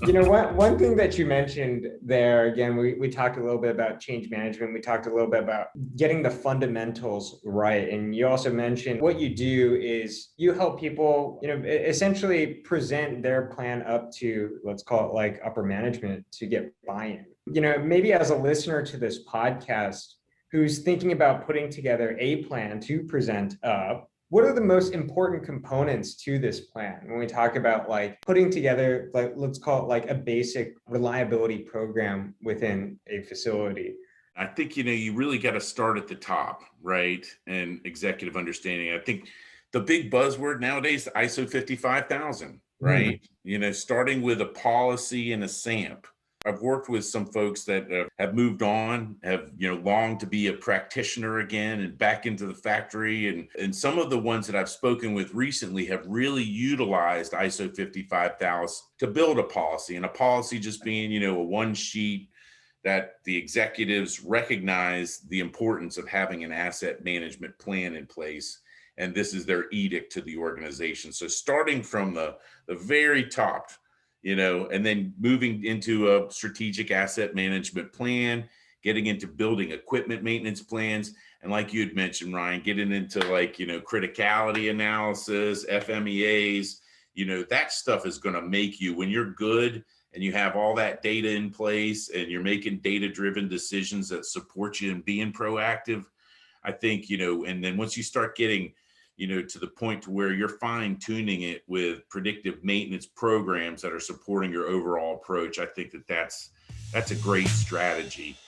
One thing that you mentioned there, again, we talked a little bit about change management. We talked a little bit about getting the fundamentals right. And you also mentioned what you do is you help people, essentially present their plan up to, let's call it like upper management to get buy-in. Maybe as a listener to this podcast who's thinking about putting together a plan to present up, what are the most important components to this plan when we talk about like putting together, like, let's call it like a basic reliability program within a facility? I think, you really got to start at the top, right? And executive understanding. I think the big buzzword nowadays, ISO 55000, Hmm. right? Starting with a policy and a SAMP. I've worked with some folks that have moved on, have, longed to be a practitioner again and back into the factory. And some of the ones that I've spoken with recently have really utilized ISO 55000 to build a policy, and a policy just being, a one sheet that the executives recognize the importance of having an asset management plan in place. And this is their edict to the organization. So starting from the very top, and then moving into a strategic asset management plan, getting into building equipment maintenance plans. And like you had mentioned, Ryan, getting into like, criticality analysis, FMEAs, that stuff is going to make you, when you're good and you have all that data in place and you're making data-driven decisions that support you in being proactive, I think, and then once you start getting, to the point to where you're fine tuning it with predictive maintenance programs that are supporting your overall approach, I think that's a great strategy.